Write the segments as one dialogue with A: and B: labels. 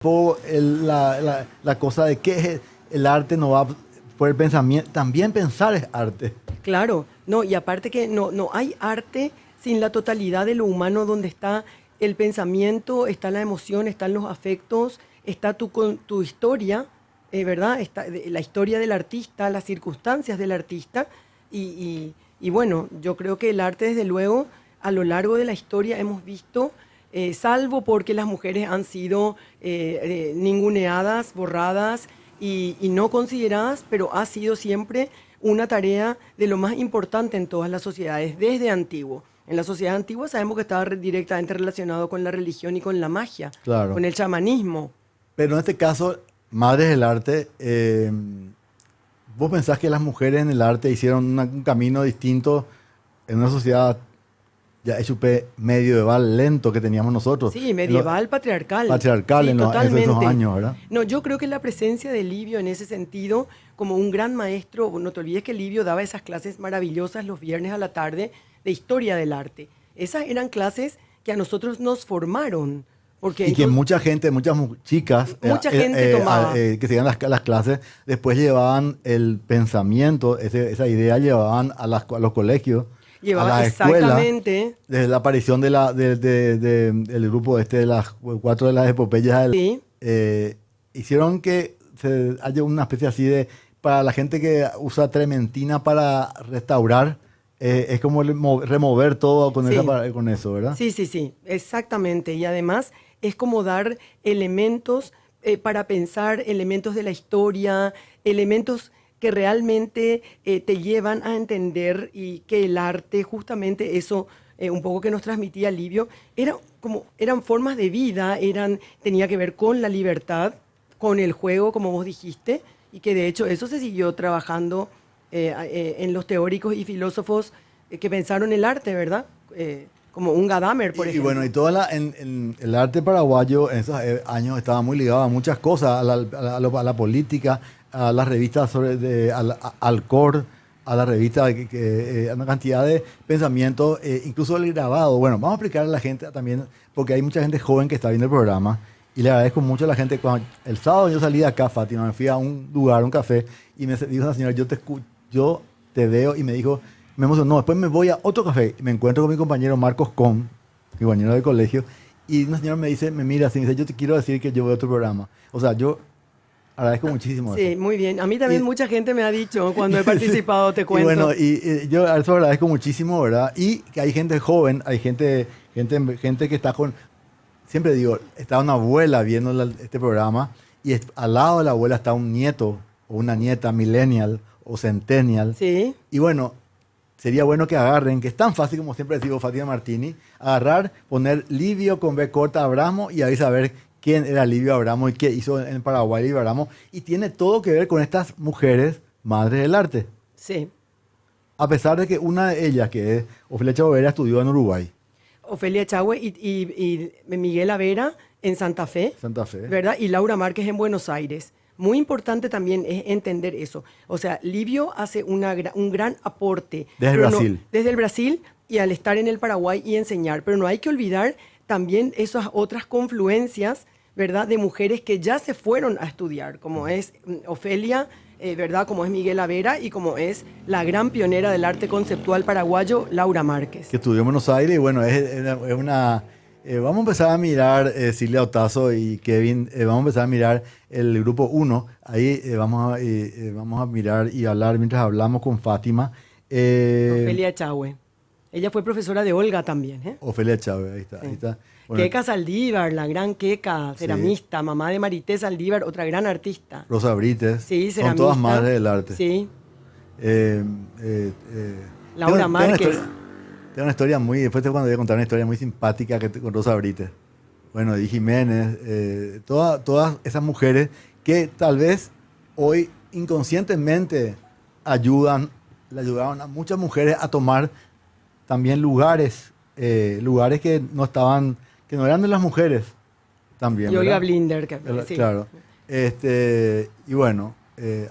A: La cosa de que el arte no va por el pensamiento, también pensar es arte.
B: Claro, no, y aparte que no hay arte sin la totalidad de lo humano donde está el pensamiento, está la emoción, están los afectos, está tu historia, ¿verdad? Está la historia del artista, las circunstancias del artista. Y bueno, yo creo que el arte, desde luego, a lo largo de la historia hemos visto, salvo porque las mujeres han sido ninguneadas, borradas y no consideradas, pero ha sido siempre una tarea de lo más importante en todas las sociedades, desde antiguo. En la sociedad antigua sabemos que estaba directamente relacionado con la religión y con la magia,
A: Claro.
B: con el chamanismo.
A: Pero en este caso, madres del arte, ¿vos pensás que las mujeres en el arte hicieron un camino distinto en una sociedad ya medieval lento que teníamos nosotros?
B: Sí, medieval, patriarcal.
A: Patriarcal
B: Sí,
A: en esos
B: totalmente.
A: años, ¿verdad?
B: No, yo creo que la presencia de Livio en ese sentido, como un gran maestro, no te olvides que Livio daba esas clases maravillosas los viernes a la tarde de historia del arte. Esas eran clases que a nosotros nos formaron. Porque
A: Y que
B: entonces,
A: mucha gente, chicas
B: mucha gente tomaba.
A: que seguían las clases, después llevaban el pensamiento, esa idea llevaban a los colegios, a
B: Llevaba
A: las escuelas,
B: exactamente,
A: desde la aparición del grupo de las cuatro de las epopeyas,
B: sí,
A: hicieron que se haya una especie así para la gente que usa trementina para restaurar, es como remover todo con,
B: sí.
A: con eso, ¿verdad?
B: Sí, sí, sí, exactamente. Y además es como dar elementos para pensar, elementos de la historia, elementos que realmente te llevan a entender y que el arte, justamente eso, un poco que nos transmitía Livio, eran formas de vida, tenía que ver con la libertad, con el juego, como vos dijiste, y que de hecho eso se siguió trabajando en los teóricos y filósofos que pensaron el arte, ¿verdad? Como un Gadamer, por
A: Y bueno,
B: ejemplo.
A: y en el arte paraguayo en esos años estaba muy ligado a muchas cosas, a la política, a las revistas al COR, a la revista, a una cantidad de pensamientos, incluso el grabado. Bueno, vamos a explicar a la gente también, porque hay mucha gente joven que está viendo el programa, y le agradezco mucho a la gente. Cuando el sábado yo salí de acá, Fátima, me fui a un lugar, un café, y me dijo una señora, yo te veo, y me dijo, me emocionó. Después me voy a otro café y me encuentro con mi compañero Marcos Com, mi compañero de colegio, y una señora me dice, me mira así, me dice, yo te quiero decir que yo veo otro programa. O sea, yo agradezco muchísimo eso.
B: Sí, muy bien. A mí
A: Y,
B: también mucha gente me ha dicho cuando he participado, te
A: y bueno,
B: cuento.
A: yo a eso agradezco muchísimo, ¿verdad? Y que hay gente joven, hay gente que está con, siempre digo, está una abuela viendo este programa, y al lado de la abuela está un nieto o una nieta millennial o centennial.
B: Sí,
A: Y bueno, sería bueno que agarren, que es tan fácil como siempre digo Fátima Martini, agarrar, poner Livio con B corta Abramo y ahí saber quién era Livio Abramo y qué hizo en Paraguay Livio Abramo. Y tiene todo que ver con estas mujeres madres del arte.
B: sí.
A: A pesar de que una de ellas, que es Ofelia Chavera, estudió en Uruguay,
B: Ofelia Chahue y Miguel Avera en Santa Fe,
A: Santa Fe,
B: ¿verdad? Y Laura Márquez en Buenos Aires. Muy importante también es entender eso. O sea, Livio hace un gran aporte,
A: desde
B: pero no,
A: Brasil.
B: desde el Brasil y al estar en el Paraguay y enseñar. Pero no hay que olvidar también esas otras confluencias, ¿verdad? De mujeres que ya se fueron a estudiar, como es Ofelia, ¿verdad? Como es Miguel Avera y como es la gran pionera del arte conceptual paraguayo, Laura
A: Que
B: Márquez.
A: estudió en Buenos Aires y bueno, es una... vamos a empezar a mirar Silvia Otazo y Kevin, vamos a empezar a mirar el grupo uno. Ahí vamos a mirar y hablar mientras hablamos con Fátima.
B: Ofelia Chahue. Ella fue profesora de Olga también, ¿eh?
A: Ofelia Chávez, ahí está, ahí
B: Sí.
A: está. Bueno,
B: Queca Saldívar, la gran Queca,
A: sí,
B: ceramista, mamá de Marité Saldívar, otra gran artista.
A: Rosa Brites,
B: Sí,
A: son todas
B: ceramista.
A: madres del arte.
B: Sí,
A: Eh, eh, eh,
B: Laura Márquez.
A: tengo una historia muy, después te cuando voy a contar una historia muy simpática con Rosa Brites. Bueno, y Jiménez, todas esas mujeres que tal vez hoy inconscientemente le ayudaron a muchas mujeres a tomar también lugares que no estaban, que no eran de las mujeres también,
B: Y Olga
A: ¿verdad?
B: Blinder, sí.
A: Claro. Y bueno,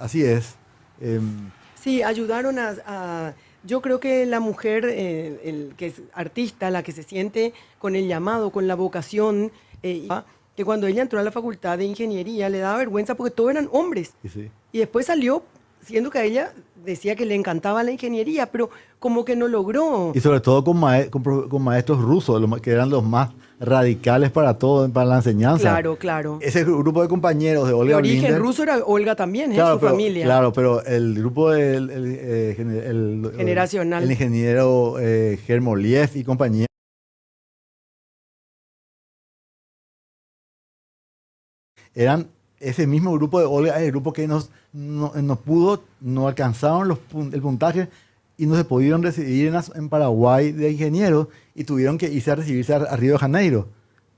A: así es.
B: Sí, ayudaron yo creo que la mujer, el que es artista, la que se siente con el llamado, con la vocación, que cuando ella entró a la facultad de ingeniería le daba vergüenza porque todos eran hombres.
A: Sí.
B: Y después salió siendo que a ella decía que le encantaba la ingeniería, pero como que no logró.
A: Y sobre todo con maestros rusos, que eran los más radicales para todo, para la enseñanza.
B: Claro, claro.
A: Ese grupo de compañeros de
B: De
A: Olga
B: origen
A: Blinder,
B: ruso era Olga también,
A: claro,
B: su
A: pero,
B: familia.
A: claro, pero el grupo del
B: Generacional.
A: el ingeniero Germoliev y compañía, eran ese mismo grupo de Olga, el grupo que no alcanzaron el puntaje y no se pudieron recibir en Paraguay de ingenieros y tuvieron que irse a recibirse a Río de Janeiro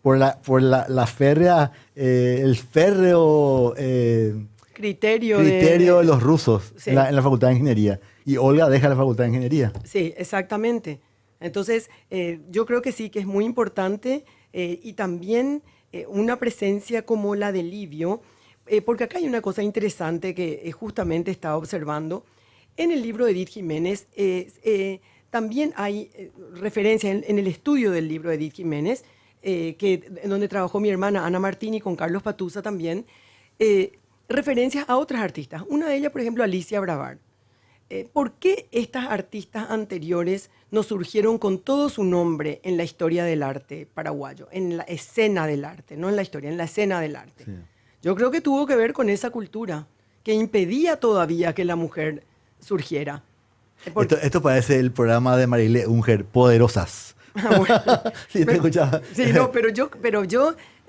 A: la férrea, el férreo
B: Criterio
A: de los rusos
B: Sí.
A: en la Facultad de Ingeniería. Y Olga deja la Facultad de Ingeniería.
B: Sí, exactamente. Entonces, yo creo que sí, que es muy importante y también una presencia como la de Livio, porque acá hay una cosa interesante que justamente estaba observando. En el libro de Edith Jiménez también hay referencia en el estudio del libro de Edith Jiménez, en donde trabajó mi hermana Ana Martini con Carlos Patusa también, referencias a otras artistas. Una de ellas, por ejemplo, Alicia Bravard. ¿Por qué estas artistas anteriores no surgieron con todo su nombre en la historia del arte paraguayo, en la escena del arte, no en la historia, en la escena del arte?
A: Sí.
B: Yo creo que tuvo que ver con esa cultura que impedía todavía que la mujer surgiera.
A: Esto parece el programa de Marile Unger, Poderosas. Sí, te escuchaba.
B: Sí, no, pero yo,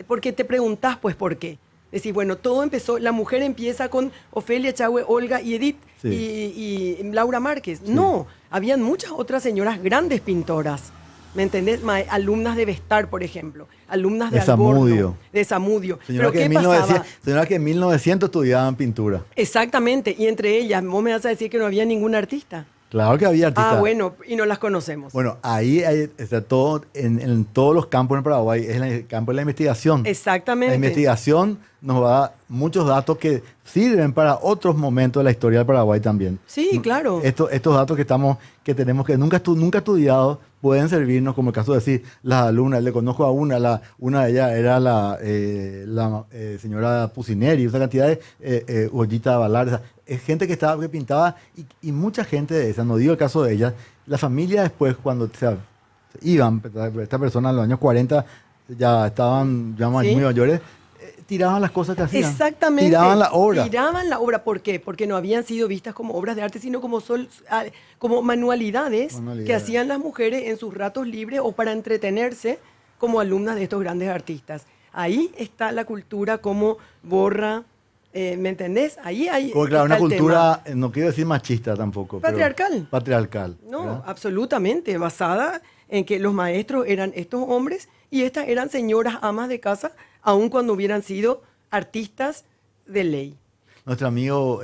B: porque te preguntás, pues, ¿por qué? Decir, bueno, todo empezó, la mujer empieza con Ofelia Chahue, Olga y Edith
A: Sí.
B: y Laura Márquez. No, habían muchas otras señoras grandes pintoras, ¿me entendés? Alumnas de Vestar, por ejemplo, alumnas de Alborno, de Zamudio.
A: Señora,
B: ¿Pero qué pasaba?
A: Señora que en 1900 estudiaban pintura.
B: Exactamente, y entre ellas, vos me vas a decir que no había ningún artista.
A: Claro que había artistas.
B: Ah, bueno, y no las conocemos.
A: Bueno, ahí está todo, en todos los campos en Paraguay, es el campo de la investigación.
B: Exactamente.
A: La investigación nos va a dar muchos datos que sirven para otros momentos de la historia del Paraguay también.
B: Sí, claro.
A: Estos datos que tenemos que nunca estudiados pueden servirnos, como el caso de decir, las alumnas, le conozco a una de ellas era la señora Pusineri, esa cantidad de Ollita Balar, es gente que pintaba y mucha gente de esa, no digo el caso de ella, la familia después cuando se iban, esta persona en los años 40 ya estaban ya muy
B: ¿Sí?
A: mayores, tiraban las cosas que hacían.
B: Exactamente.
A: Tiraban la obra.
B: Tiraban la obra. ¿Por qué? Porque no habían sido vistas como obras de arte, sino como manualidades que hacían las mujeres en sus ratos libres o para entretenerse como alumnas de estos grandes artistas. Ahí está la cultura como borra, ¿me entendés? Ahí hay
A: Como claro,
B: está
A: una
B: el
A: cultura, no quiero decir machista tampoco.
B: Patriarcal.
A: Pero patriarcal.
B: No,
A: ¿verdad?
B: absolutamente, basada en que los maestros eran estos hombres y estas eran señoras amas de casa, aun cuando hubieran sido artistas de ley.
A: Nuestro amigo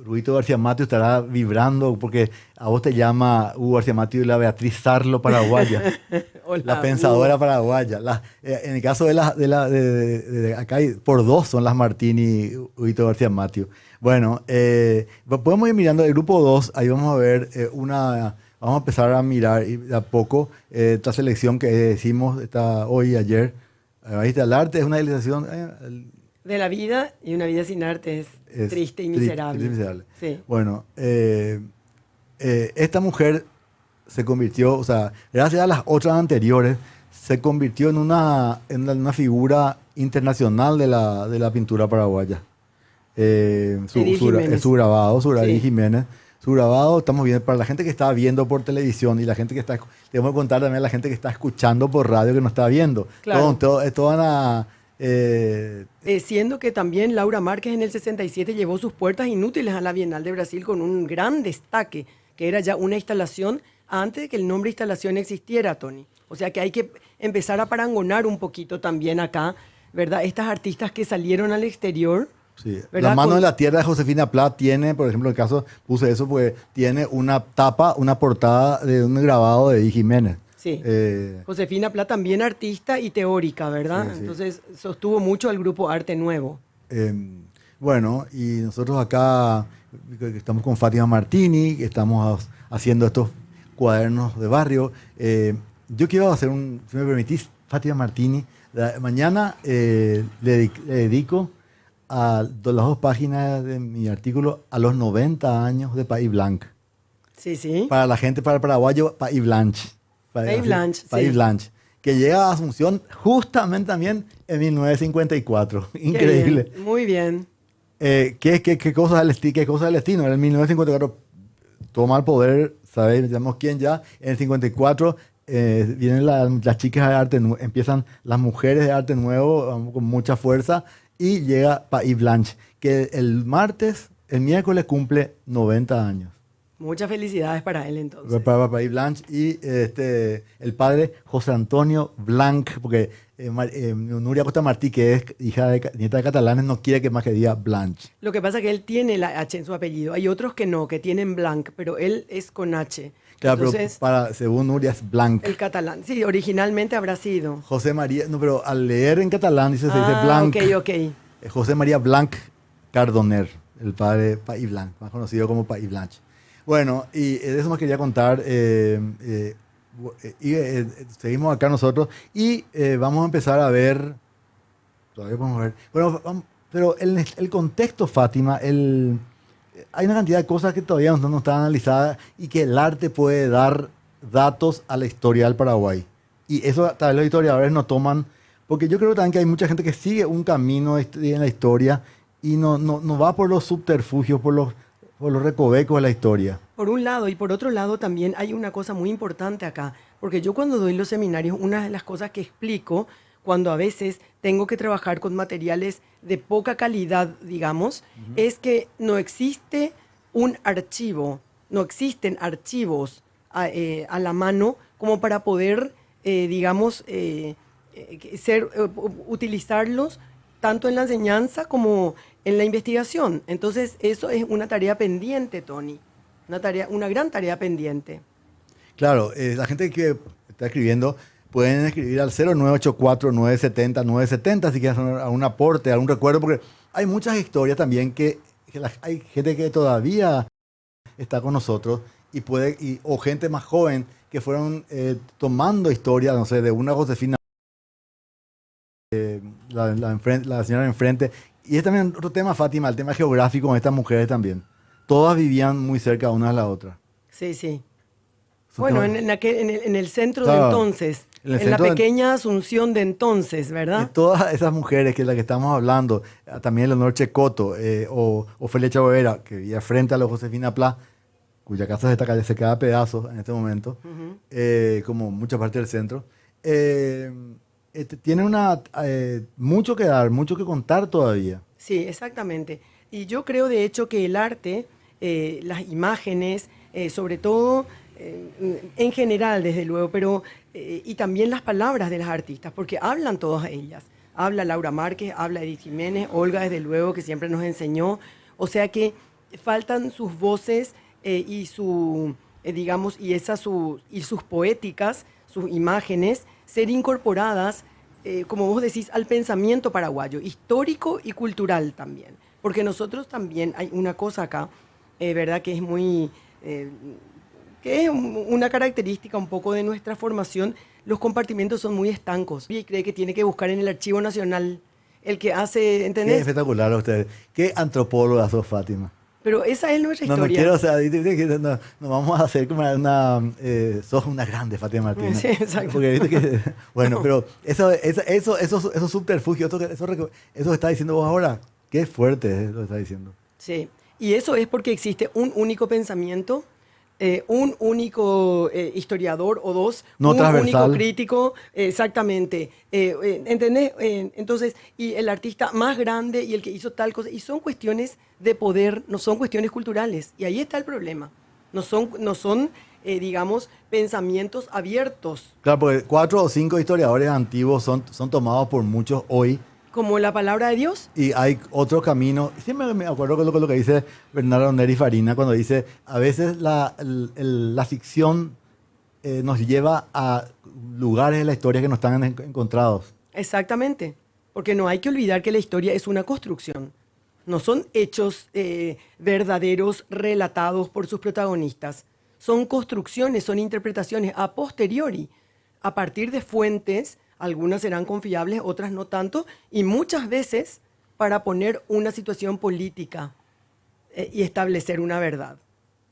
A: Ruito García Mateo estará vibrando porque a vos te llama Hugo García Mateo y la Beatriz Sarlo paraguaya,
B: Hola,
A: la pensadora paraguaya. En el caso de acá hay, por dos son las Martini y Huguito García Mateo. Bueno, podemos ir mirando el grupo 2, ahí vamos a ver vamos a empezar a mirar de a poco esta selección que hicimos hoy y ayer. Ahí está, el arte es una ilustración.
B: De la vida, y una vida sin arte es triste y miserable.
A: Triste y miserable.
B: Sí.
A: Bueno, esta mujer se convirtió, o sea, gracias a las otras anteriores, se convirtió en una figura internacional de la pintura paraguaya. Su grabado,
B: Sí.
A: Jiménez. Su grabado, estamos viendo, para la gente que está viendo por televisión y la gente que está, tenemos que contar también a la gente que está escuchando por radio que no está viendo.
B: Claro. Siendo que también Laura Márquez en el 67 llevó sus puertas inútiles a la Bienal de Brasil con un gran destaque, que era ya una instalación antes de que el nombre instalación existiera, Tony. O sea que hay que empezar a parangonar un poquito también acá, ¿verdad? Estas artistas que salieron al exterior.
A: Sí.
B: ¿Verdad?
A: La mano de la tierra de Josefina Pla tiene, por ejemplo, el caso, puse eso porque tiene una tapa, una portada de un grabado de Di Jiménez.
B: Sí. Josefina Pla también artista y teórica, ¿verdad?
A: Sí, sí.
B: Entonces sostuvo mucho al grupo Arte Nuevo.
A: Bueno, y nosotros acá estamos con Fátima Martini, que estamos haciendo estos cuadernos de barrio. Yo quiero hacer si me permitís, Fátima Martini, Mañana le dedico las 2 páginas de mi artículo a los 90 años de País Blanc.
B: Sí, sí.
A: Para la gente, para el paraguayo, País Blanche.
B: País Blanche,
A: País
B: sí.
A: Blanche. Que llega a Asunción justamente también en 1954.
B: Qué
A: Increíble.
B: bien, muy bien.
A: ¿Qué cosa qué cosa del destino? En el 1954 toma el poder, ¿sabes? Digamos quién ya. En el 54 vienen las chicas de arte, empiezan las mujeres de arte nuevo con mucha fuerza y llega País Blanche, que el miércoles cumple 90 años.
B: Muchas felicidades para él entonces.
A: Para País Blanche y el padre José Antonio Blanc, porque Nuria Costa Martí, que es nieta de catalanes, no quiere que más que diga Blanche.
B: Lo que pasa es que él tiene la H en su apellido. Hay otros que no, que tienen Blanc, pero él es con H.
A: Claro,
B: Entonces,
A: pero según Nuria es Blanc.
B: el catalán. Sí, originalmente habrá sido.
A: José María, no, pero al leer en catalán se dice Blanc.
B: Ok.
A: José María Blanc Cardoner, el padre País Blanc, más conocido como País Blanche. Bueno, y de eso me quería contar. Seguimos acá nosotros y vamos a empezar a ver. Todavía podemos ver. Bueno, pero el contexto, Fátima, hay una cantidad de cosas que todavía no están analizadas y que el arte puede dar datos a la historia del Paraguay. Y eso tal vez los historiadores no toman, porque yo creo también que hay mucha gente que sigue un camino en la historia y no va por los subterfugios, por los recovecos de la historia.
B: Por un lado, y por otro lado también hay una cosa muy importante acá, porque yo cuando doy los seminarios, una de las cosas que explico, cuando a veces tengo que trabajar con materiales de poca calidad, digamos, es que no existe un archivo, no existen archivos a la mano como para poder, digamos, utilizarlos tanto en la enseñanza como en la investigación. Entonces, eso es una tarea pendiente, Tony. Una gran tarea pendiente.
A: Claro, la gente que está escribiendo pueden escribir al 0984-970-970 si quieren hacer algún aporte, algún recuerdo, porque hay muchas historias también hay gente que todavía está con nosotros o gente más joven que fueron tomando historias, no sé, de una Josefina, la señora de enfrente. Y es también otro tema, Fátima, el tema geográfico con estas mujeres también. Todas vivían muy cerca una de la otra.
B: Sí, sí.
A: Son
B: Bueno,
A: temas-
B: en el centro
A: Claro,
B: de entonces,
A: en el
B: en la
A: centro de-
B: pequeña Asunción de entonces,
A: de
B: ¿verdad?
A: todas esas mujeres que es la que estamos hablando, también Leonor Checoto o Ofelia Chavera, que vivía frente a la Josefina Pla, cuya casa se queda a pedazos en este momento, como mucha parte del centro, tiene mucho que dar, mucho que contar todavía.
B: Sí, exactamente. Y yo creo de hecho que el arte, las imágenes, sobre todo en general, desde luego, pero y también las palabras de las artistas, porque hablan todas ellas. Habla Laura Márquez, habla Edith Jiménez, Olga, desde luego, que siempre nos enseñó. O sea que faltan sus voces y digamos, y sus poéticas, sus imágenes, ser incorporadas como vos decís, al pensamiento paraguayo, histórico y cultural también. Porque nosotros también hay una cosa acá, ¿verdad? Que es que es una característica un poco de nuestra formación. Los compartimentos son muy estancos. Y cree que tiene que buscar en el Archivo Nacional el que hace,
A: Qué
B: ¿entendés?
A: espectacular ustedes. Qué antropóloga sos, Fátima.
B: Pero esa es nuestra
A: No
B: historia.
A: quiero, o sea, dice que no vamos a hacer como sos una grande, Fátima Martínez.
B: Sí, exacto.
A: Porque viste que, bueno, pero esos subterfugios, eso que está diciendo vos ahora, qué fuerte es lo que está diciendo.
B: Sí, y eso es porque existe un único pensamiento, un único historiador o dos,
A: No
B: un
A: transversal.
B: único crítico, exactamente. ¿Entendés? Entonces, y el artista más grande y el que hizo tal cosa, y son cuestiones de poder, no son cuestiones culturales, y ahí está el problema. No son digamos, pensamientos abiertos,
A: Claro, porque 4 o 5 historiadores antiguos son tomados por muchos hoy
B: como la palabra de Dios.
A: y hay otro camino. Siempre me acuerdo con lo que dice Bernardo Neri Farina cuando dice, a veces la ficción nos lleva a lugares de la historia que no están encontrados.
B: Exactamente, porque no hay que olvidar que la historia es una construcción. No son hechos verdaderos relatados por sus protagonistas. Son construcciones, son interpretaciones a posteriori, a partir de fuentes, Algunas serán confiables, otras no tanto, y muchas veces para poner una situación política y establecer una verdad,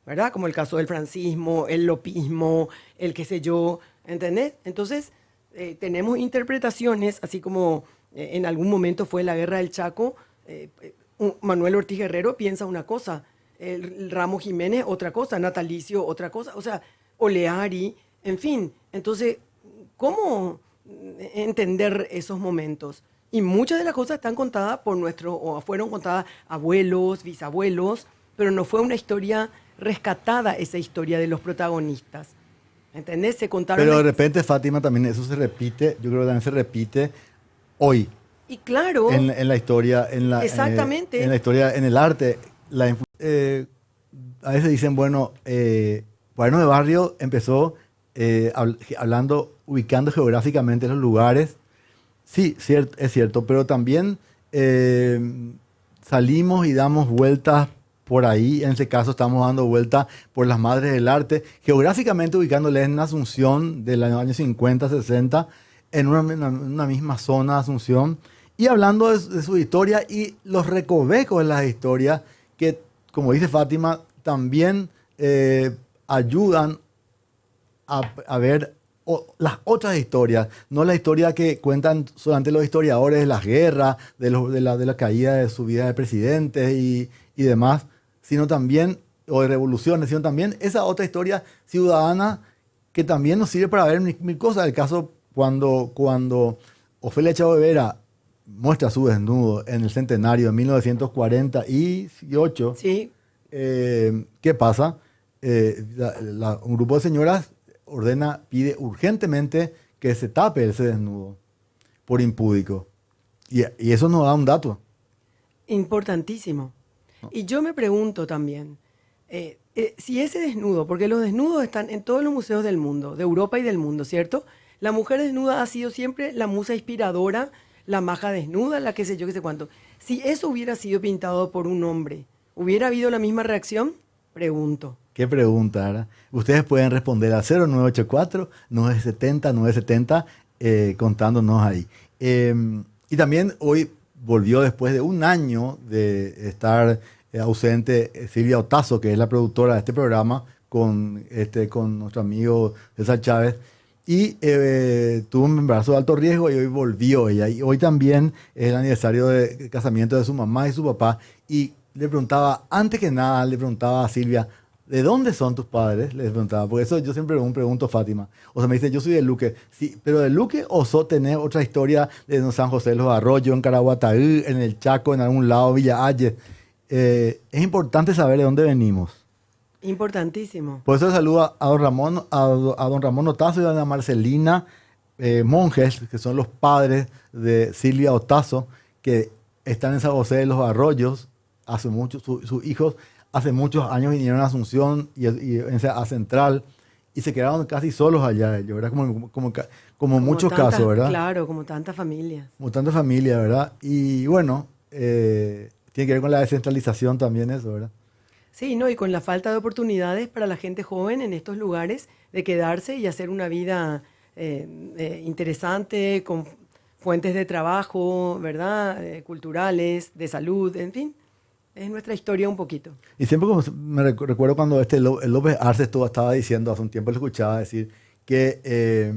B: ¿verdad? Como el caso del francismo, el lopismo, el qué sé yo, ¿entendés? Entonces, tenemos interpretaciones, así como en algún momento fue la Guerra del Chaco, Manuel Ortiz Guerrero piensa una cosa, el Ramos Jiménez otra cosa, Natalicio otra cosa, o sea, Oleari, en fin. Entonces, ¿cómo entender esos momentos? Y muchas de las cosas están contadas por o fueron contadas abuelos, bisabuelos, pero no fue una historia rescatada, esa historia de los protagonistas. ¿Entendés? Se contaron.
A: Pero de repente, Fátima, también eso se repite, yo creo que también se repite hoy
B: Y claro,
A: en la historia,
B: exactamente.
A: en la historia, en el arte. A veces dicen, bueno, Cuaderno de Barrio empezó hablando, ubicando geográficamente los lugares. Sí, es cierto, pero también salimos y damos vueltas por ahí. En este caso estamos dando vueltas por las Madres del Arte, geográficamente ubicándoles en Asunción de los años 50, 60, en una misma zona de Asunción, y hablando de su historia y los recovecos de las historias que, como dice Fátima, también ayudan a ver las otras historias, no la historia que cuentan solamente los historiadores de las guerras, de la caída de su vida de presidentes y demás, sino también, o de revoluciones, sino también esa otra historia ciudadana que también nos sirve para ver mil cosas. El caso cuando Ofelia Chávez Vera muestra su desnudo en el centenario de 1948,
B: Sí.
A: ¿Qué pasa? Un grupo de señoras pide urgentemente que se tape ese desnudo por impúdico. Y eso nos da un dato.
B: Importantísimo. Y yo me pregunto también, si ese desnudo, porque los desnudos están en todos los museos del mundo, de Europa y del mundo, ¿cierto? La mujer desnuda ha sido siempre la musa inspiradora, la maja desnuda, la qué sé yo, qué sé cuánto. Si eso hubiera sido pintado por un hombre, ¿hubiera habido la misma reacción? Pregunto.
A: Qué pregunta, ¿verdad? Ustedes pueden responder al 0984-970-970 contándonos ahí. Y también hoy volvió después de un año de estar ausente Silvia Otazo, que es la productora de este programa, con nuestro amigo César Chávez. Y tuvo un embarazo de alto riesgo y hoy volvió ella. Y hoy también es el aniversario de casamiento de su mamá y su papá. Y le preguntaba, antes que nada, le preguntaba a Silvia, ¿de dónde son tus padres? Les preguntaba, porque eso yo siempre pregunto, Fátima. O sea, me dice, yo soy de Luque. Sí, pero de Luque o tenés otra historia de San José de los Arroyos, en Caraguataí, en el Chaco, en algún lado, Villa Ayes. Es importante saber de dónde venimos.
B: Importantísimo.
A: Por eso saludo a don Ramón, a don Ramón Otazo y a doña Marcelina Monjes, que son los padres de Silvia Otazo, que están en San José de los Arroyos. Hace mucho, sus hijos hace muchos años vinieron a Asunción a Central y se quedaron casi solos allá ellos, ¿verdad? Como muchos casos, ¿verdad?
B: Claro, como tantas familias.
A: Como tantas familias, ¿verdad? Y bueno, tiene que ver con la descentralización también eso, ¿verdad?
B: Sí, ¿no? Y con la falta de oportunidades para la gente joven en estos lugares de quedarse y hacer una vida interesante, con fuentes de trabajo, ¿verdad? Culturales, de salud, en fin. Es nuestra historia un poquito.
A: Y siempre recuerdo cuando López Arce estaba diciendo, hace un tiempo le escuchaba decir que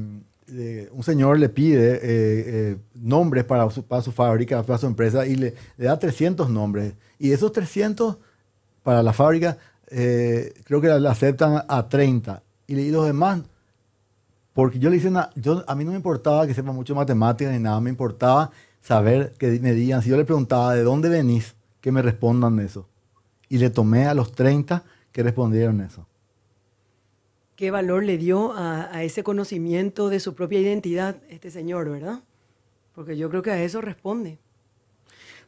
A: un señor le pide nombres para su fábrica, para su empresa, y le da 300 nombres. Y esos 300 para la fábrica creo que le aceptan a 30. Y los demás, porque yo le hice a mí no me importaba que sepa mucho matemáticas ni nada, me importaba saber que me digan, si yo le preguntaba de dónde venís, que me respondan eso. Y le tomé a los 30 que respondieron eso.
B: ¿Qué valor le dio a ese conocimiento de su propia identidad este señor, verdad? Porque yo creo que a eso responde.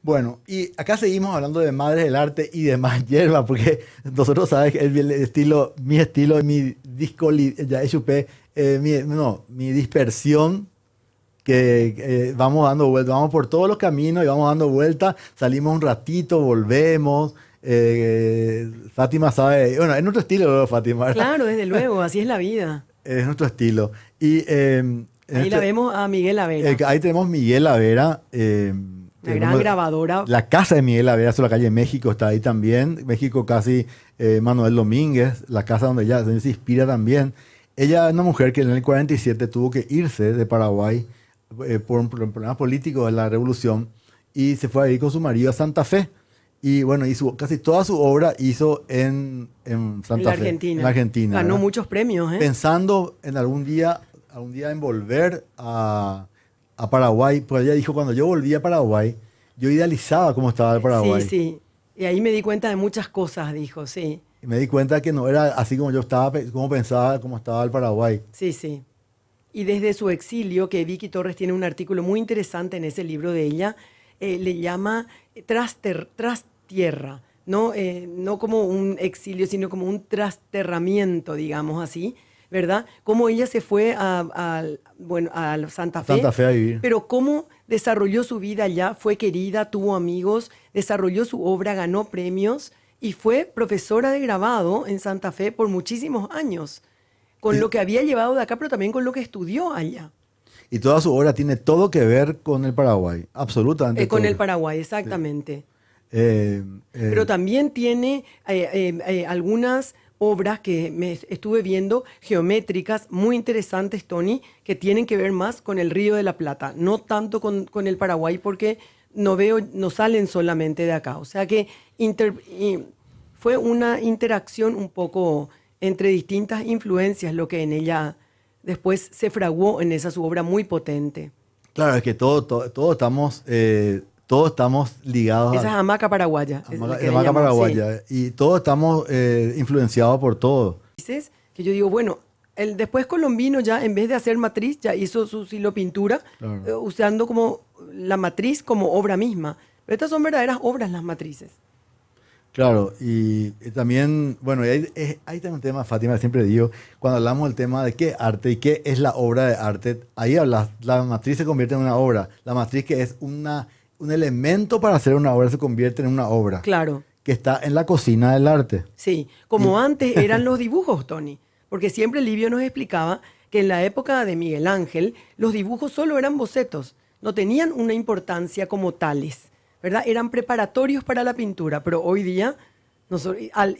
A: Bueno, y acá seguimos hablando de Madres del Arte y de más hierba, porque nosotros sabes que mi estilo, mi disco, ya chupé, mi dispersión, que vamos dando vueltas, vamos por todos los caminos y vamos dando vueltas, salimos un ratito, volvemos. Fátima sabe, bueno, es nuestro estilo, Fátima, ¿verdad?
B: Claro, desde luego, así es la vida.
A: Es nuestro estilo. Y
B: Ahí la vemos a Miguel Avera.
A: Ahí tenemos Miguel Avera.
B: Una gran grabadora.
A: La casa de Miguel Avera, sobre la calle México, está ahí también. México casi, Manuel Domínguez, la casa donde ella se inspira también. Ella es una mujer que en el 47 tuvo que irse de Paraguay por un problema político de la revolución y se fue a ir con su marido a Santa Fe. Y bueno, casi toda su obra hizo en Santa Fe, en Argentina.
B: Ganó
A: ¿verdad?
B: muchos premios.
A: Pensando en algún día en volver a Paraguay, pues ella dijo, cuando yo volví a Paraguay, yo idealizaba cómo estaba el Paraguay.
B: Sí, sí. Y ahí me di cuenta de muchas cosas, dijo, sí.
A: Y me di cuenta que no era así como yo estaba, como pensaba, cómo estaba el Paraguay.
B: Sí, sí. Y desde su exilio, que Vicky Torres tiene un artículo muy interesante en ese libro de ella, le llama Tras Tierra, ¿no? No como un exilio, sino como un trasterramiento, digamos así, ¿verdad? Cómo ella se fue a Santa Fe,
A: Santa Fe a vivir.
B: pero cómo desarrolló su vida allá, fue querida, tuvo amigos, desarrolló su obra, ganó premios y fue profesora de grabado en Santa Fe por muchísimos años, con lo que había llevado de acá, pero también con lo que estudió allá.
A: Y toda su obra tiene todo que ver con el Paraguay, absolutamente.
B: Con
A: todo.
B: el Paraguay, exactamente.
A: Sí.
B: Pero también tiene algunas obras que me estuve viendo, geométricas, muy interesantes, Tony, que tienen que ver más con el Río de la Plata, no tanto con el Paraguay, porque no salen solamente de acá. O sea que fue una interacción un poco entre distintas influencias, lo que en ella después se fraguó en esa su obra muy potente.
A: Claro, es que todos estamos ligados.
B: Esa es hamaca paraguaya.
A: Hamaca paraguaya. Sí. Y todos estamos influenciados por todo.
B: Dices que yo digo, bueno, el después colombino ya en vez de hacer matriz, ya hizo su silopintura, claro, usando como la matriz como obra misma. Pero estas son verdaderas obras las matrices.
A: Claro, y también, bueno, hay también un tema, Fátima, siempre digo, cuando hablamos del tema de qué arte y qué es la obra de arte, ahí hablas, la matriz se convierte en una obra. La matriz, que es un elemento para hacer una obra, se convierte en una obra.
B: Claro.
A: Que está en la cocina del arte.
B: Sí, como antes eran los dibujos, Tony, porque siempre Livio nos explicaba que en la época de Miguel Ángel los dibujos solo eran bocetos, no tenían una importancia como tales, ¿verdad? Eran preparatorios para la pintura, pero hoy día,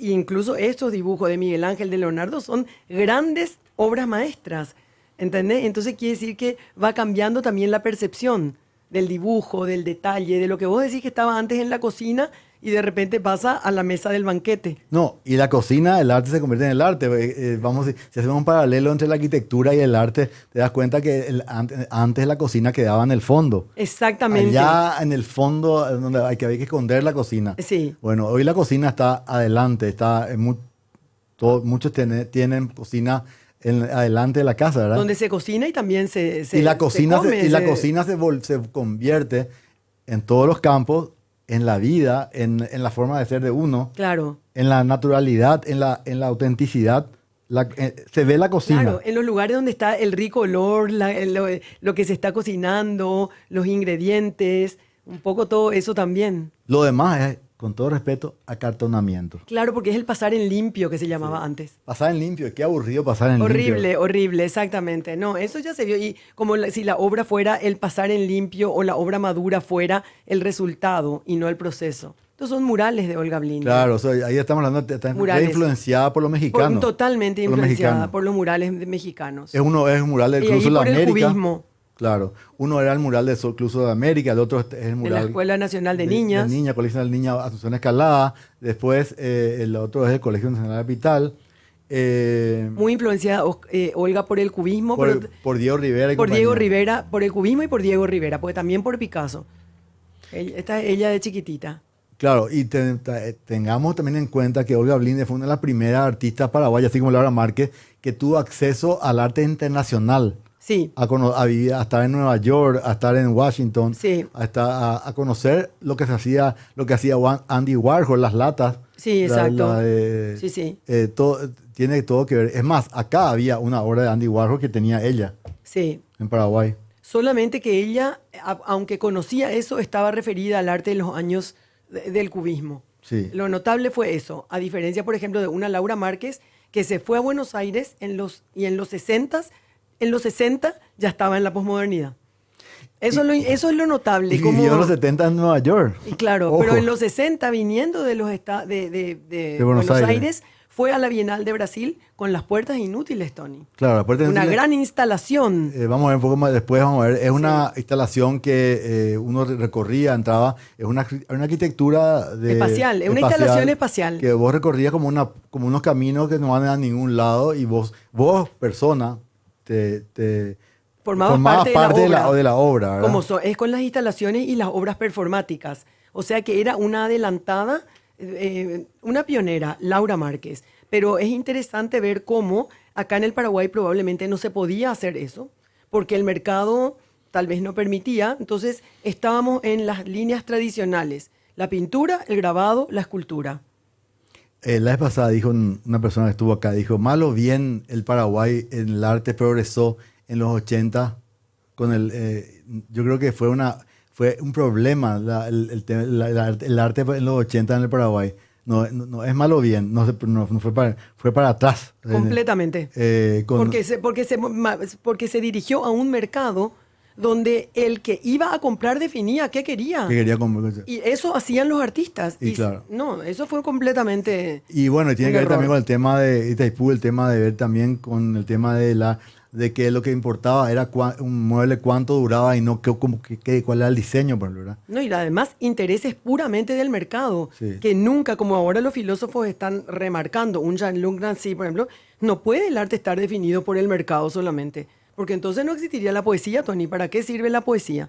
B: incluso estos dibujos de Miguel Ángel, de Leonardo, son grandes obras maestras, ¿entendés? Entonces quiere decir que va cambiando también la percepción del dibujo, del detalle, de lo que vos decís que estaba antes en la cocina y de repente pasa a la mesa del banquete.
A: No, y la cocina, el arte se convierte en el arte. Si hacemos un paralelo entre la arquitectura y el arte, te das cuenta que antes la cocina quedaba en el fondo.
B: Exactamente.
A: Allá en el fondo, donde había que esconder la cocina.
B: Sí.
A: Bueno, hoy la cocina está adelante, muchos tienen cocina adelante de la casa, ¿verdad?
B: Donde se cocina y también se
A: la cocina
B: come,
A: se convierte en todos los campos, en la vida, en la forma de ser de uno,
B: claro,
A: en la naturalidad, en la autenticidad. Se ve la cocina.
B: Claro, en los lugares donde está el rico olor, lo que se está cocinando, los ingredientes, un poco todo eso también.
A: Lo demás es, con todo respeto, acartonamiento.
B: Claro, porque es el pasar en limpio que se llamaba antes.
A: Pasar en limpio, qué aburrido pasar en
B: limpio.
A: Horrible,
B: horrible, exactamente. No, eso ya se vio. Y como si la obra fuera el pasar en limpio o la obra madura fuera el resultado y no el proceso. Estos son murales de Olga Blinder.
A: Claro, ahí estamos hablando, está influenciada por los mexicanos.
B: Totalmente influenciada por los murales mexicanos.
A: Es un mural del Club
B: Sudamérica.
A: El cubismo. Claro, uno era el mural del Club Sudamérica, el otro es el mural
B: de la Escuela Nacional de Niñas.
A: Colegio Nacional de Niñas Asunción Escalada. Después el otro es el Colegio Nacional de Vital.
B: Muy influenciada Olga por el cubismo.
A: Por Diego Rivera.
B: Por Diego Rivera, por el cubismo y por Diego Rivera, porque también por Picasso. Ella de chiquitita.
A: Claro, y tengamos también en cuenta que Olga Blinder fue una de las primeras artistas paraguayas, así como Laura Márquez, que tuvo acceso al arte internacional.
B: Sí.
A: A estar en Nueva York, a estar en Washington,
B: sí,
A: a conocer lo que hacía Andy Warhol, las latas.
B: Sí, exacto.
A: Sí. Tiene todo que ver. Es más, acá había una obra de Andy Warhol que tenía ella.
B: Sí.
A: En Paraguay.
B: Solamente que ella, aunque conocía eso, estaba referida al arte de los años del cubismo.
A: Sí.
B: Lo notable fue eso, a diferencia, por ejemplo, de una Laura Márquez que se fue a Buenos Aires y en los 60s en los 60 ya estaba en la posmodernidad. Eso es lo notable.
A: Y vivió en los 70 en Nueva York.
B: Y claro,
A: Ojo.
B: pero en los 60, viniendo de de
A: Buenos
B: Buenos
A: Aires.
B: Aires, fue a la Bienal de Brasil con las puertas inútiles, Tony.
A: Claro, la puerta
B: Una
A: inútiles.
B: gran instalación.
A: Vamos a ver un poco más después, vamos a ver. Es
B: Sí.
A: una instalación que uno recorría, entraba. Es una arquitectura
B: Espacial, es una instalación espacial.
A: Que vos recorrías como unos caminos que no van a ningún lado y vos persona, te
B: Formabas
A: formabas
B: parte de la obra.
A: de la obra, ¿verdad?
B: Como es con las instalaciones y las obras performáticas. O sea que era una adelantada, una pionera, Laura Márquez. Pero es interesante ver cómo acá en el Paraguay probablemente no se podía hacer eso, porque el mercado tal vez no permitía. Entonces estábamos en las líneas tradicionales: la pintura, el grabado, la escultura.
A: La vez pasada dijo una persona que estuvo acá, dijo, mal o bien el Paraguay en el arte progresó en los 80 con yo creo que fue un problema el arte en los 80 en el Paraguay. No es mal o bien, no fue para atrás.
B: Completamente. Porque se dirigió a un mercado donde el que iba a comprar definía qué quería.
A: Que quería comprar.
B: Y eso hacían los artistas.
A: Y claro.
B: No, eso fue completamente.
A: Y bueno, tiene
B: un
A: que ver
B: error.
A: también con el tema de Itaipú, el tema de ver también con el tema de que lo que importaba era un mueble cuánto duraba y no cuál era el diseño, por ejemplo, ¿verdad?
B: No, y además intereses puramente del mercado,
A: Sí.
B: que nunca, como ahora los filósofos están remarcando, un Jean-Luc Nancy, por ejemplo, no puede el arte estar definido por el mercado solamente, porque entonces no existiría la poesía, Tony. ¿Para qué sirve la poesía?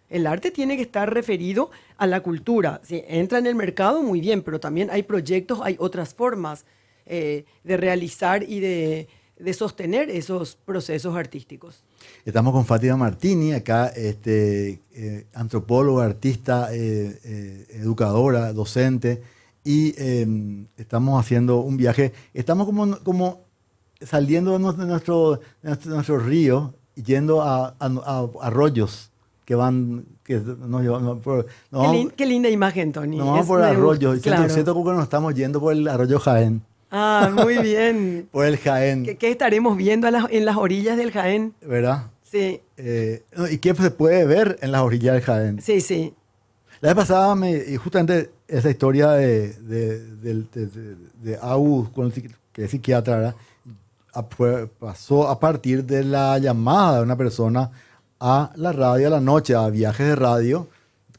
B: El arte tiene que estar referido a la cultura. Si entra en el mercado, muy bien, pero también hay proyectos, hay otras formas de realizar y de sostener esos procesos artísticos.
A: Estamos con Fátima Martini, acá antropóloga, artista, educadora, docente, y estamos haciendo un viaje. Estamos como saliendo de nuestro río y yendo a arroyos que nos llevan.
B: Qué linda imagen, Tony.
A: Nos vamos por arroyos.
B: Claro.
A: Siento como que nos estamos yendo por el arroyo Jaén.
B: Ah, muy bien.
A: Por el Jaén.
B: ¿Qué estaremos viendo en las orillas del Jaén?
A: ¿Verdad?
B: Sí.
A: ¿Y qué se puede ver en las orillas del Jaén?
B: Sí, sí.
A: La vez pasada, y justamente esa historia de Agus, que es psiquiatra, ¿verdad? Pasó a partir de la llamada de una persona a la radio a la noche, a viajes de radio,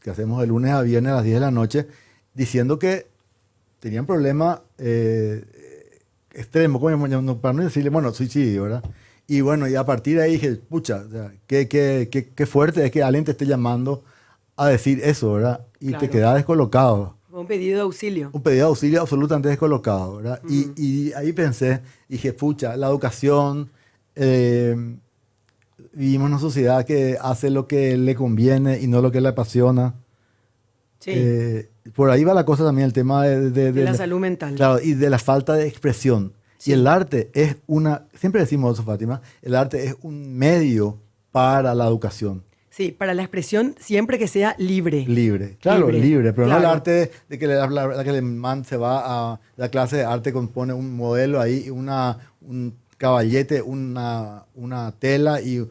A: que hacemos de lunes a viernes a las 10 de la noche, diciendo que tenían problemas extremos, para no decirle, bueno, suicidio, ¿verdad? Y bueno, y a partir de ahí dije, pucha, o sea, qué fuerte es que alguien te esté llamando a decir eso, ¿verdad? Y
B: Claro.
A: te quedas descolocado.
B: Fue un pedido de auxilio.
A: Un pedido de auxilio absolutamente descolocado, ¿verdad? Y ahí pensé, dije, pucha, la educación, vivimos en una sociedad que hace lo que le conviene y no lo que le apasiona.
B: Sí.
A: Por ahí va la cosa también, el tema
B: de la salud mental.
A: Claro, y de la falta de expresión.
B: Sí.
A: Y el arte es siempre decimos eso, Fátima, el arte es un medio para la educación.
B: Sí, para la expresión siempre que sea libre.
A: Libre, claro, libre, pero
B: claro.
A: no el arte de que el man se va a la clase de arte, compone un modelo ahí, un caballete, una tela y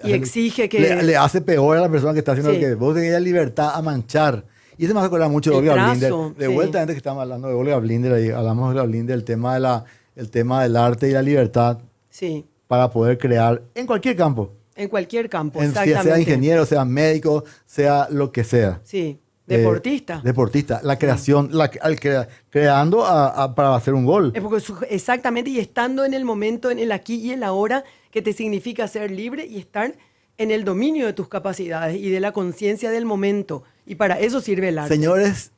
B: exige que...
A: Le hace peor a la persona que está haciendo
B: Sí.
A: lo que vos tenés libertad a manchar. Y eso me hace acordar mucho de
B: El
A: Olga
B: trazo,
A: Blinder. De
B: sí.
A: vuelta, antes que estábamos hablando de Olga Blinder, ahí hablamos de Olga Blinder, el tema del arte y la libertad
B: Sí,
A: para poder crear en cualquier campo.
B: en cualquier campo,
A: Sea ingeniero, sea médico, sea lo que sea.
B: Sí, deportista.
A: Deportista. La creación, creando para hacer un gol.
B: Es porque exactamente, y estando en el momento, en el aquí y el ahora, que te significa ser libre y estar en el dominio de tus capacidades y de la conciencia del momento. Y para eso sirve el arte.
A: Señores,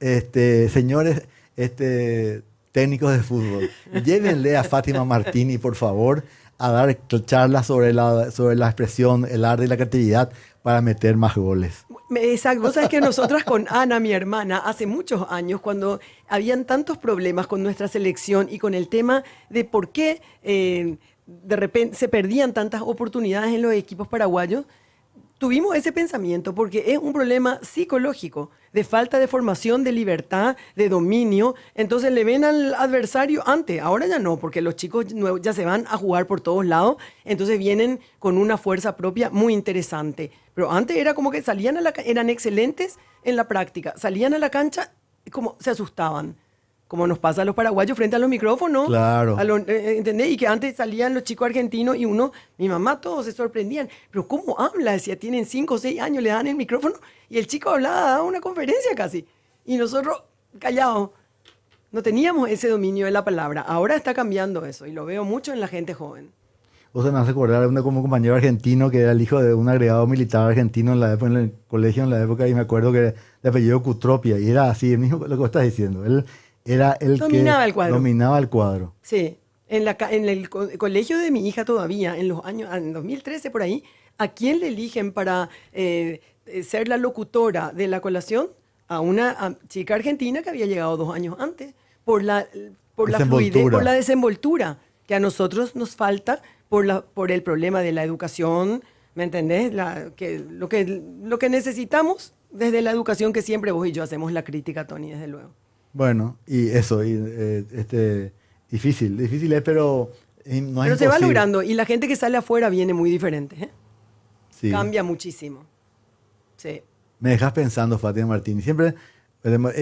A: técnicos de fútbol, llévenle a Fátima Martini, por favor, a dar charlas sobre la expresión, el arte y la creatividad para meter más goles.
B: Exacto. Vos sabés que nosotras con Ana, mi hermana, hace muchos años, cuando habían tantos problemas con nuestra selección y con el tema de por qué de repente se perdían tantas oportunidades en los equipos paraguayos, tuvimos ese pensamiento porque es un problema psicológico, de falta de formación, de libertad, de dominio. Entonces le ven al adversario antes, ahora ya no, porque los chicos nuevos ya se van a jugar por todos lados, entonces vienen con una fuerza propia muy interesante. Pero antes era como que salían eran excelentes en la práctica, salían a la cancha como se asustaban. Como nos pasa a los paraguayos frente a los micrófonos.
A: Claro.
B: ¿Entendés? Y que antes salían los chicos argentinos y mi mamá, todos se sorprendían. Pero ¿cómo habla? Decía, tienen 5 o 6 años, le dan el micrófono y el chico hablaba, daba una conferencia casi. Y nosotros callados. No teníamos ese dominio de la palabra. Ahora está cambiando eso y lo veo mucho en la gente joven.
A: O sea, me hace acordar de como compañero argentino que era el hijo de un agregado militar argentino en el colegio en la época, y me acuerdo que de apellido Cutropia, y era así, el mismo lo que vos estás diciendo. Él era el
B: Dominaba
A: que
B: el cuadro.
A: dominaba el cuadro.
B: Sí, en el colegio de mi hija todavía, en 2013 por ahí, ¿a quién le eligen para ser la locutora de la colación? A una chica argentina que había llegado 2 años antes, por la fluidez, por la desenvoltura, que a nosotros nos falta por el problema de la educación, ¿me entendés? Lo que necesitamos desde la educación, que siempre vos y yo hacemos la crítica, Tony, desde luego.
A: Bueno, y eso, difícil es, pero no es
B: Pero se va
A: imposible.
B: logrando y la gente que sale afuera viene muy diferente, ¿eh?
A: Sí.
B: Cambia muchísimo. Sí.
A: Me dejas pensando, Fátima Martín. Siempre estamos,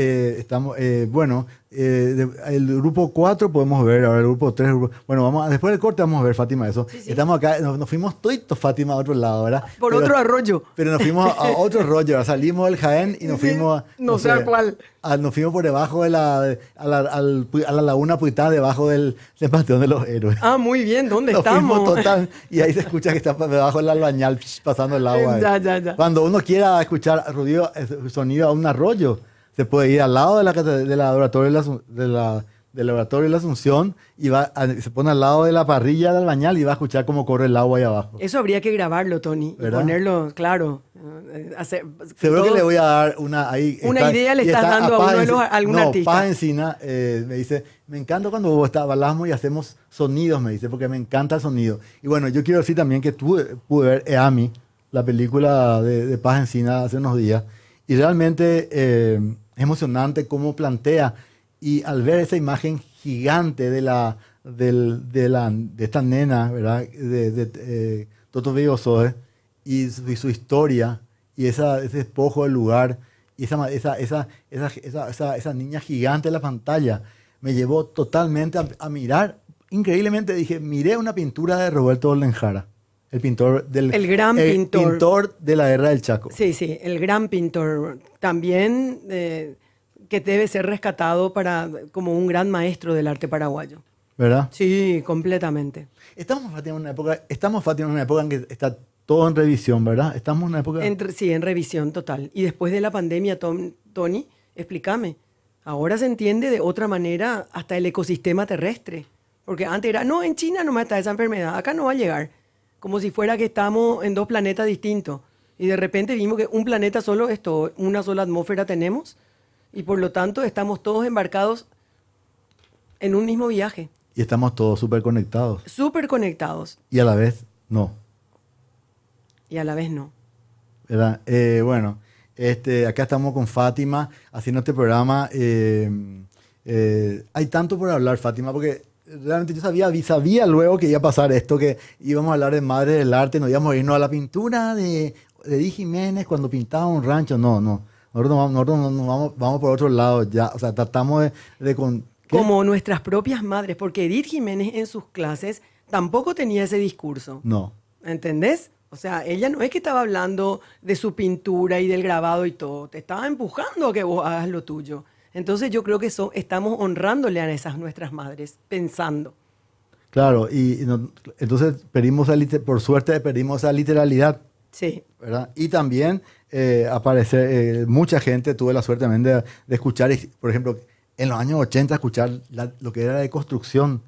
A: el grupo 4 podemos ver, ahora el grupo 3. Bueno, después del corte vamos a ver, Fátima, eso.
B: Sí, sí.
A: Estamos acá, nos fuimos toditos, Fátima, a otro lado, ¿verdad?
B: Por otro arroyo.
A: Pero nos fuimos a otro rollo, ¿verdad? Salimos del Jaén y nos fuimos
B: No sé a cuál.
A: Nos fuimos por debajo de a la laguna Puitá, debajo del Panteón de los Héroes.
B: Ah, muy bien, ¿dónde
A: Nos
B: estamos?
A: fuimos total, y ahí se escucha que está debajo del albañal pasando el agua.
B: Ya.
A: Cuando uno quiera escuchar ruido, sonido a un arroyo, se puede ir al lado del laboratorio del laboratorio de la Asunción y se pone al lado de la parrilla del albañal y va a escuchar cómo corre el agua ahí abajo.
B: Eso habría que grabarlo, Tony, y
A: ¿Verdad?
B: ponerlo, claro.
A: Seguro que le voy a dar una ahí.
B: Una idea le estás dando a uno de algún artista.
A: Paz Encina me dice, me encanta cuando vos hablamos y hacemos sonidos, me dice, porque me encanta el sonido. Y bueno, yo quiero decir también que pude ver EAMI, la película de Paz Encina, hace unos días, y realmente es emocionante cómo plantea, y al ver esa imagen gigante de esta nena, ¿verdad? De Toto Biosoe, y su historia, y ese despojo del lugar, y esa niña gigante en la pantalla, me llevó totalmente a mirar, increíblemente dije, miré una pintura de Roberto Ollenjara, el pintor
B: El gran pintor.
A: pintor de la Guerra del Chaco.
B: Sí, el gran pintor. También que debe ser rescatado como un gran maestro del arte paraguayo.
A: ¿Verdad?
B: Sí, completamente.
A: Estamos, Fátima, en una época en que está todo en revisión, ¿verdad? Estamos en una época...
B: Sí, en revisión total. Y después de la pandemia, Tony, explícame. Ahora se entiende de otra manera hasta el ecosistema terrestre. Porque antes era, no, en China no está esa enfermedad, acá no va a llegar. Como si fuera que estamos en 2 planetas distintos. Y de repente vimos que un planeta solo es todo, una sola atmósfera tenemos, y por lo tanto estamos todos embarcados en un mismo viaje.
A: Y estamos todos súper conectados.
B: Súper conectados.
A: Y a la vez, no.
B: Y a la vez no.
A: ¿Verdad? Bueno, acá estamos con Fátima haciendo este programa. Hay tanto por hablar, Fátima, porque realmente yo sabía luego que iba a pasar esto, que íbamos a hablar de Madre del Arte, nos íbamos a irnos a la pintura de Edith Jiménez cuando pintaba un rancho. No. Nosotros vamos por otro lado ya. O sea, tratamos de
B: como nuestras propias madres, porque Edith Jiménez en sus clases tampoco tenía ese discurso.
A: No.
B: ¿Entendés? O sea, ella no es que estaba hablando de su pintura y del grabado y todo, te estaba empujando a que vos hagas lo tuyo. Entonces yo creo que estamos honrándole a esas nuestras madres, pensando.
A: Claro, entonces por suerte perdimos esa literalidad.
B: Sí.
A: ¿Verdad? Y también mucha gente, tuve la suerte también de escuchar, por ejemplo, en los años 80 escuchar lo que era la deconstrucción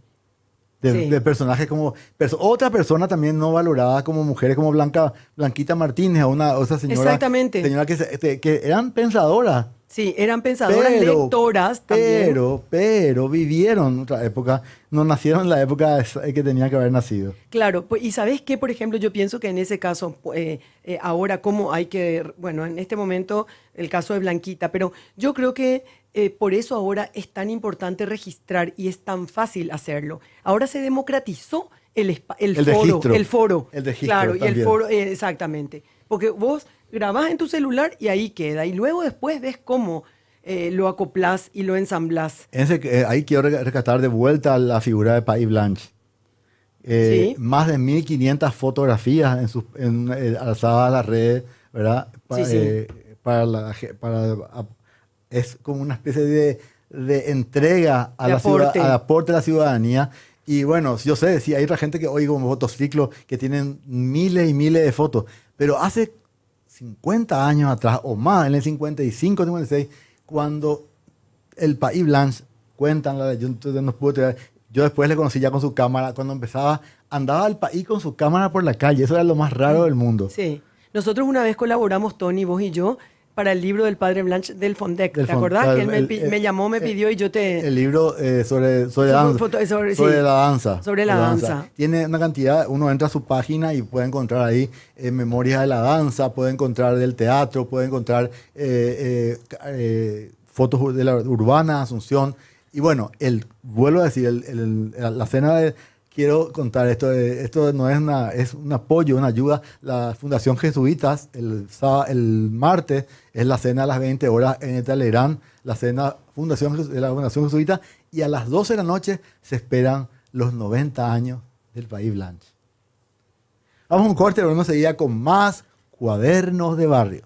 A: de personajes como... otra persona también no valorada como mujeres, como Blanquita Martínez, o esa señora...
B: Exactamente.
A: Señora que eran pensadoras.
B: Sí, eran pensadoras lectoras también.
A: Pero vivieron otra época, no nacieron en la época que tenían que haber nacido.
B: Claro, pues, y sabes qué, por ejemplo, yo pienso que en ese caso, ahora cómo hay que, bueno, en este momento el caso de Blanquita, pero yo creo que por eso ahora es tan importante registrar y es tan fácil hacerlo. Ahora se democratizó el
A: El
B: foro,
A: registro.
B: el foro,
A: El registro
B: claro, y el
A: también.
B: foro, exactamente, porque vos grabás en tu celular y ahí queda, y luego después ves cómo lo acoplás y lo ensamblás,
A: Ahí quiero rescatar de vuelta la figura de País Blanche.
B: ¿sí?
A: Más de 1500 fotografías alzadas a las redes, ¿verdad?
B: Sí, sí,
A: Para es como una especie de entrega a
B: de
A: al
B: aporte.
A: aporte de la ciudadanía. Y bueno, yo sé, sí, hay otra gente que oigo como Fotociclo que tienen miles y miles de fotos, pero hace 50 años atrás o más, en el 55, 56, cuando el País Blanche cuentan, yo, entonces no pude yo después le conocí ya con su cámara, cuando empezaba, andaba al país con su cámara por la calle, eso era lo más raro del mundo,
B: Sí, nosotros una vez colaboramos, Tony, vos y yo, para el libro del padre Blanche del Fondec.
A: del
B: ¿Te acordás? Que él me llamó, me
A: el-
B: pidió y yo te...
A: el libro
B: Eso fue sobre,
A: sobre
B: sí,
A: la danza.
B: sobre la
A: Sobre la danza.
B: danza.
A: Tiene una cantidad, uno entra a su página y puede encontrar ahí memorias de la danza, puede encontrar del teatro, puede encontrar fotos de la urbana, Asunción. Y bueno, vuelvo a decir, la cena de... Quiero contar esto, esto no es es un apoyo, una ayuda. La Fundación Jesuitas, el martes, es la cena a las 20 horas en el Talerán, la cena de la Fundación Jesuita, y a las 12 de la noche se esperan los 90 años del País Blanche. Vamos a un corte, pero no seguía con más Cuadernos de Barrio.